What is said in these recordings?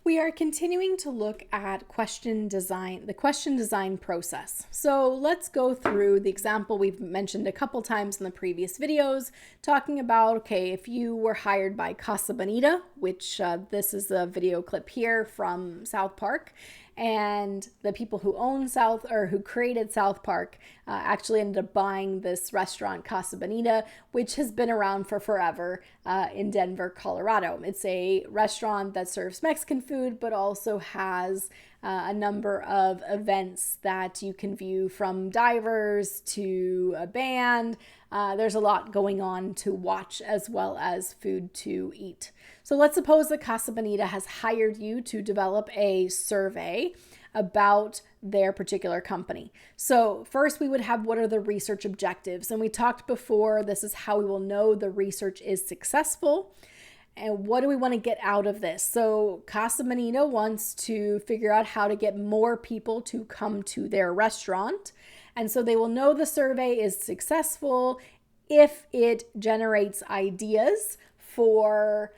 We are continuing to look at question design, the question design process. So let's go through the example we've mentioned a couple times in the previous videos, talking about, okay, if you were hired by Casa Bonita, which this is a video clip here from South Park, and the people who own who created South Park actually ended up buying this restaurant Casa Bonita, which has been around for forever in Denver, Colorado. It's a restaurant that serves Mexican food, but also has a number of events that you can view, from divers to a band. There's a lot going on to watch, as well as food to eat. So let's suppose that Casa Bonita has hired you to develop a survey about their particular company. So first we would have, what are the research objectives? And we talked before, this is how we will know the research is successful. And what do we want to get out of this? So Casa Bonita wants to figure out how to get more people to come to their restaurant. And so they will know the survey is successful if it generates ideas for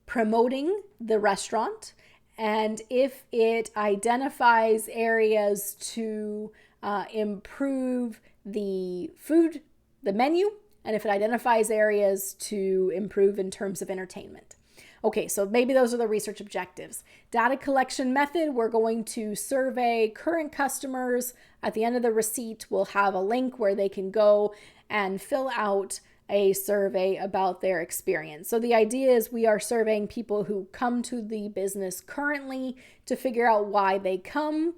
promoting the restaurant, and if it identifies areas to improve the food, the menu, and if it identifies areas to improve in terms of entertainment. Okay, so maybe those are the research objectives. Data collection method, we're going to survey current customers. At the end of the receipt, we'll have a link where they can go and fill out a survey about their experience. So the idea is we are surveying people who come to the business currently to figure out why they come,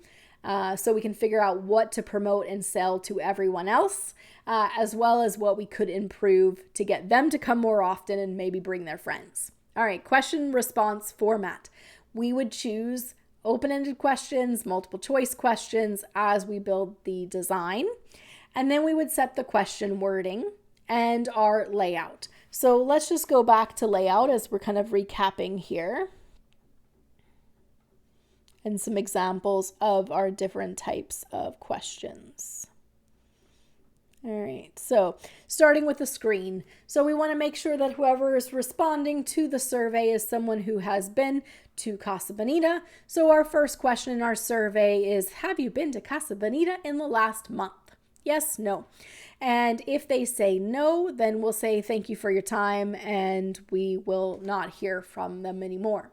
so we can figure out what to promote and sell to everyone else, as well as what we could improve to get them to come more often and maybe bring their friends. All right, question response format. We would choose open-ended questions, multiple choice questions as we build the design. And then we would set the question wording and our layout. So let's just go back to layout as we're kind of recapping here, and some examples of our different types of questions. All right, so starting with the screen. So we want to make sure that whoever is responding to the survey is someone who has been to Casa Bonita. So our first question in our survey is, have you been to Casa Bonita in the last month? Yes, no. And if they say no, then we'll say thank you for your time and we will not hear from them anymore.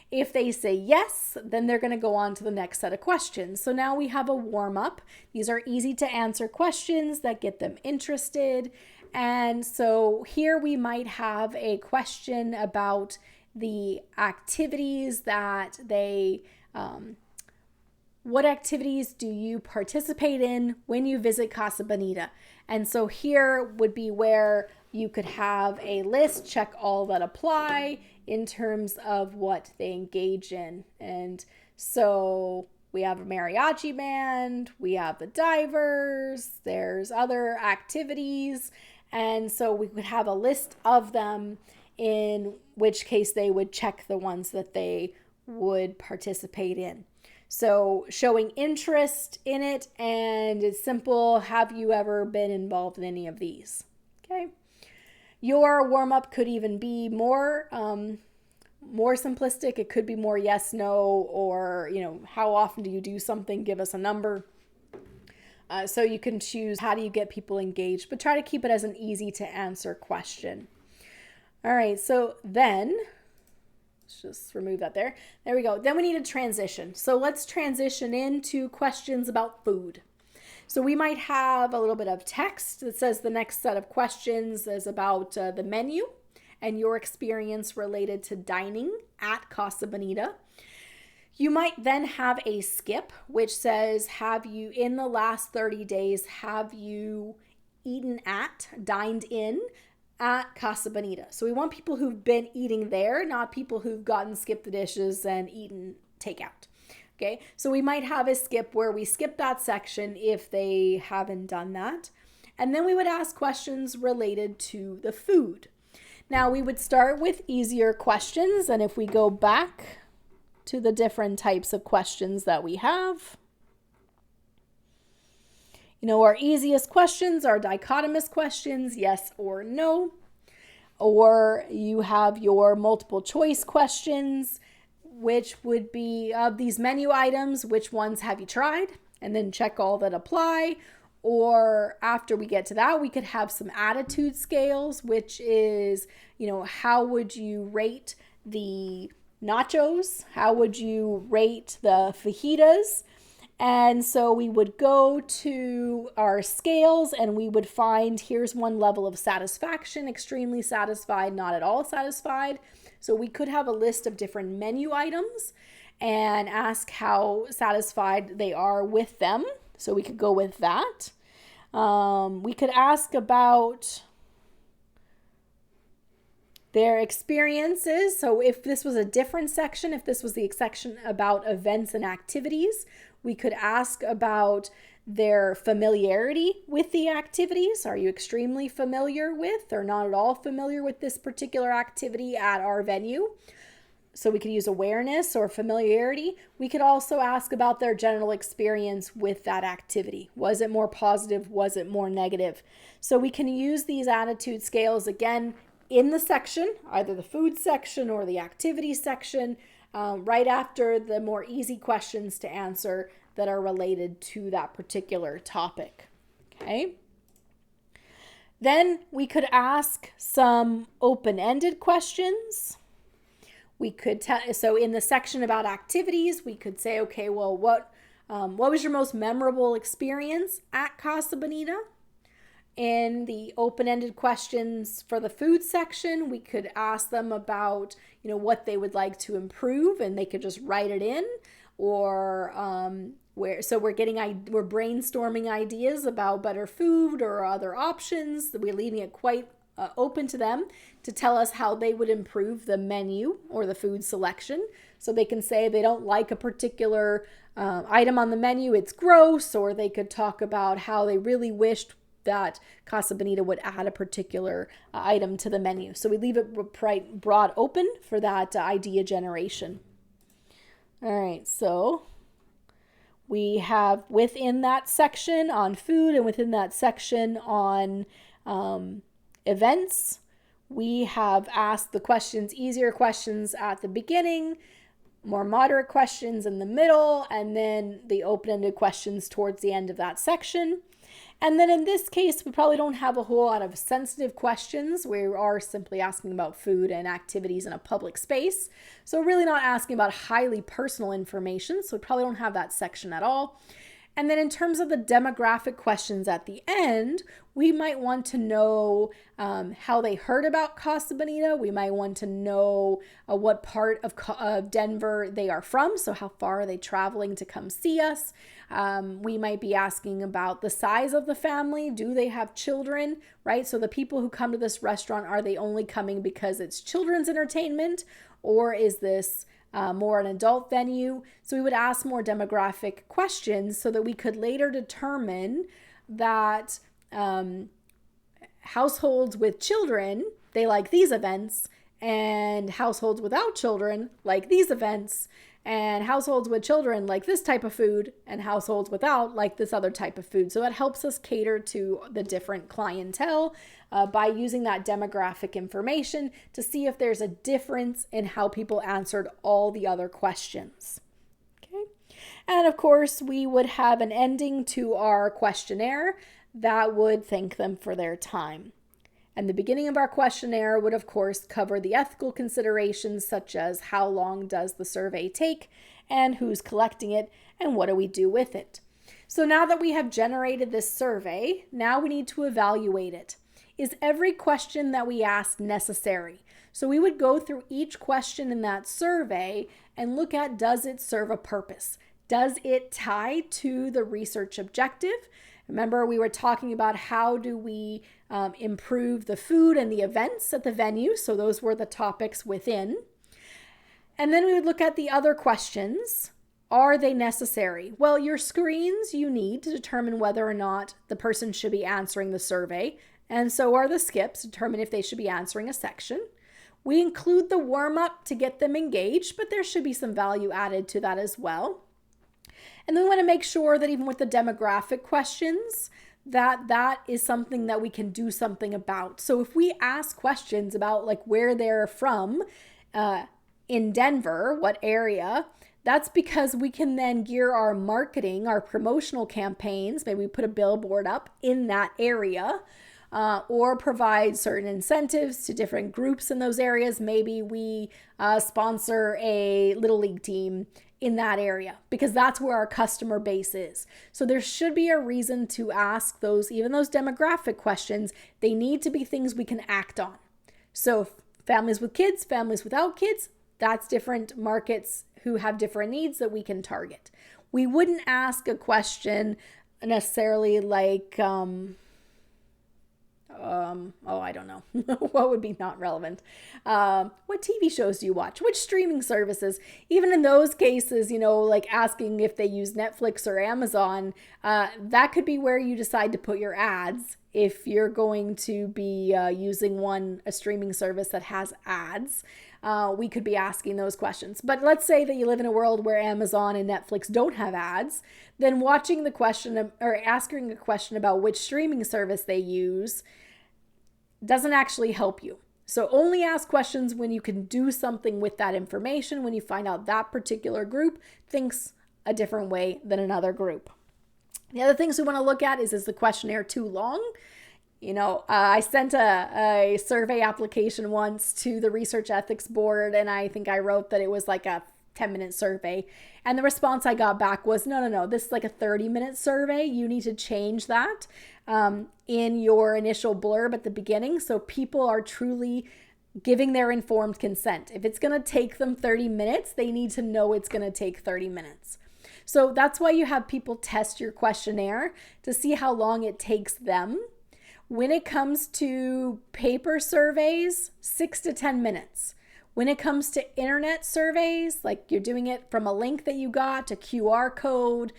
If they say yes, then they're going to go on to the next set of questions. So now we have a warm-up. These are easy to answer questions that get them interested. And so here we might have a question about the activities that they what activities do you participate in when you visit Casa Bonita? And so here would be where you could have a list, check all that apply in terms of what they engage in. And so we have a mariachi band, we have the divers, there's other activities. And so we would have a list of them, in which case they would check the ones that they would participate in. So showing interest in it, and it's simple. Have you ever been involved in any of these? Okay. Your warm-up could even be more simplistic. It could be more yes, no, or, how often do you do something? Give us a number. So you can choose how do you get people engaged, but try to keep it as an easy to answer question. All right. So then, let's just remove that there. There we go. Then we need a transition. So let's transition into questions about food. So we might have a little bit of text that says the next set of questions is about the menu and your experience related to dining at Casa Bonita. You might then have a skip which says, have you, in the last 30 days, have you dined in at Casa Bonita? So we want people who've been eating there, not people who've gotten skipped the dishes and eaten takeout. Okay, so we might have a skip where we skip that section if they haven't done that. And then we would ask questions related to the food. Now we would start with easier questions, and if we go back to the different types of questions that we have, our easiest questions are dichotomous questions, yes or no. Or you have your multiple choice questions. which would be of these menu items, which ones have you tried? And then check all that apply. Or after we get to that, we could have some attitude scales, which is, how would you rate the nachos? How would you rate the fajitas? And so we would go to our scales and we would find, here's one level of satisfaction: extremely satisfied, not at all satisfied. So we could have a list of different menu items and ask how satisfied they are with them. So we could go with that. We could ask about their experiences. So if this was a different section, if this was the section about events and activities, we could ask about their familiarity with the activities. Are you extremely familiar with or not at all familiar with this particular activity at our venue? So we could use awareness or familiarity. We could also ask about their general experience with that activity. Was it more positive? Was it more negative? So we can use these attitude scales again in the section, either the food section or the activity section, right after the more easy questions to answer that are related to that particular topic. Okay. Then we could ask some open-ended questions. We could so in the section about activities, we could say, okay, well, what was your most memorable experience at Casa Bonita? In the open-ended questions for the food section, we could ask them about, what they would like to improve, and they could just write it in. Or we're brainstorming ideas about better food or other options. We're leaving it quite open to them to tell us how they would improve the menu or the food selection. So they can say they don't like a particular item on the menu, it's gross, or they could talk about how they really wished that Casa Bonita would add a particular item to the menu. So we leave it broad open for that idea generation. All right, so we have within that section on food and within that section on events, we have asked the questions, easier questions at the beginning, more moderate questions in the middle, and then the open-ended questions towards the end of that section. And then in this case, we probably don't have a whole lot of sensitive questions. We are simply asking about food and activities in a public space. So really not asking about highly personal information. So we probably don't have that section at all. And then in terms of the demographic questions at the end, we might want to know how they heard about Casa Bonita. We might want to know what part of Denver they are from. So how far are they traveling to come see us? We might be asking about the size of the family. Do they have children, right? So the people who come to this restaurant, are they only coming because it's children's entertainment, or is this more an adult venue? So we would ask more demographic questions so that we could later determine that households with children, they like these events, and households without children like these events, and households with children like this type of food, and households without like this other type of food. So it helps us cater to the different clientele by using that demographic information to see if there's a difference in how people answered all the other questions. Okay. And of course, we would have an ending to our questionnaire that would thank them for their time. And the beginning of our questionnaire would, of course, cover the ethical considerations such as how long does the survey take, and who's collecting it, and what do we do with it. So now that we have generated this survey, now we need to evaluate it. Is every question that we ask necessary? So we would go through each question in that survey and look at, does it serve a purpose? Does it tie to the research objective? Remember, we were talking about how do we improve the food and the events at the venue. So those were the topics within. And then we would look at the other questions. Are they necessary? Well, your screens you need to determine whether or not the person should be answering the survey. And so are the skips, determine if they should be answering a section. We include the warm-up to get them engaged, but there should be some value added to that as well. And then we want to make sure that even with the demographic questions, that is something that we can do something about. So if we ask questions about like where they're from, in Denver, what area? That's because we can then gear our marketing, our promotional campaigns. Maybe we put a billboard up in that area, or provide certain incentives to different groups in those areas. Maybe we sponsor a little league team in that area because that's where our customer base is. So there should be a reason to ask those, even those demographic questions. They need to be things we can act on. So families with kids, families without kids, that's different markets who have different needs that we can target. We wouldn't ask a question necessarily like, I don't know. What would be not relevant? What TV shows do you watch? Which streaming services? Even in those cases, like asking if they use Netflix or Amazon, that could be where you decide to put your ads. If you're going to be using a streaming service that has ads, we could be asking those questions. But let's say that you live in a world where Amazon and Netflix don't have ads, then watching the question or asking a question about which streaming service they use doesn't actually help you. So only ask questions when you can do something with that information, when you find out that particular group thinks a different way than another group. The other things we want to look at is the questionnaire too long? I sent a survey application once to the Research Ethics Board, and I think I wrote that it was like a 10-minute survey. And the response I got back was, no, this is like a 30-minute survey. You need to change that in your initial blurb at the beginning so people are truly giving their informed consent. If it's going to take them 30 minutes, they need to know it's going to take 30 minutes. So that's why you have people test your questionnaire to see how long it takes them. When it comes to paper surveys, 6 to 10 minutes. When it comes to internet surveys, like you're doing it from a link that you got, a QR code,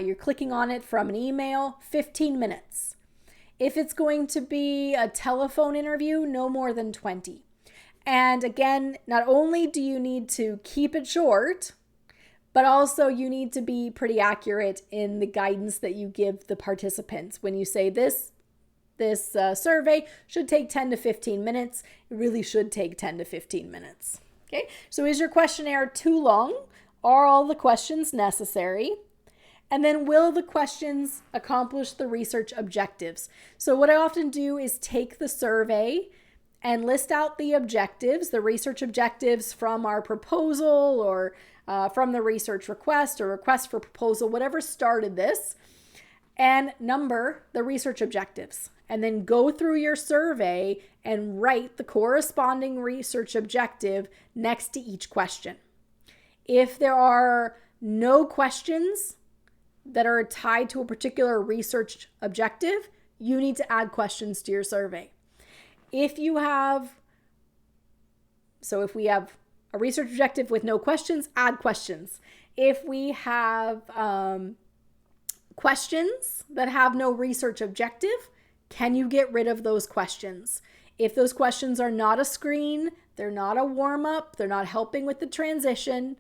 you're clicking on it from an email, 15 minutes. If it's going to be a telephone interview, no more than 20. And again, not only do you need to keep it short, but also you need to be pretty accurate in the guidance that you give the participants. When you say this survey should take 10 to 15 minutes, it really should take 10 to 15 minutes. Okay, so is your questionnaire too long? Are all the questions necessary? And then will the questions accomplish the research objectives? So what I often do is take the survey and list out the objectives, the research objectives from our proposal or from the research request or request for proposal, whatever started this, and number the research objectives. And then go through your survey and write the corresponding research objective next to each question. If there are no questions that are tied to a particular research objective, you need to add questions to your survey. If we have a research objective with no questions, add questions. If we have questions that have no research objective, can you get rid of those questions? If those questions are not a screen, they're not a warm-up, they're not helping with the transition,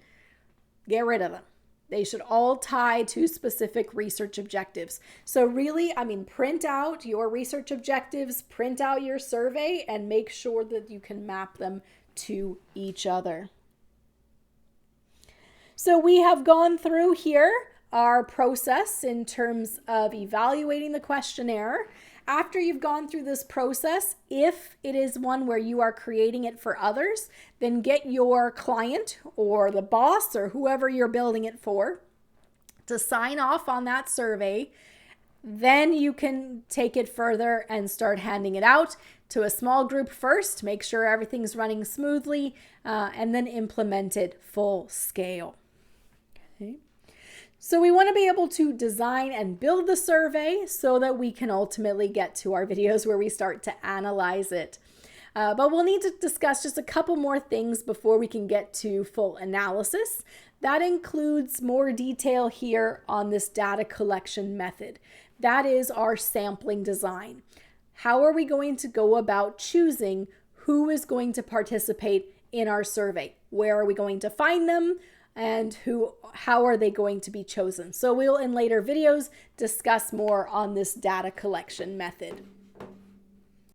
get rid of them. They should all tie to specific research objectives. So really, print out your research objectives, print out your survey, and make sure that you can map them to each other. So we have gone through here our process in terms of evaluating the questionnaire. After you've gone through this process, if it is one where you are creating it for others, then get your client or the boss or whoever you're building it for to sign off on that survey. Then you can take it further and start handing it out to a small group first, make sure everything's running smoothly, and then implement it full scale. Okay. So we want to be able to design and build the survey so that we can ultimately get to our videos where we start to analyze it. But we'll need to discuss just a couple more things before we can get to full analysis. That includes more detail here on this data collection method. That is our sampling design. How are we going to go about choosing who is going to participate in our survey? Where are we going to find them? And how are they going to be chosen? So we'll in later videos discuss more on this data collection method.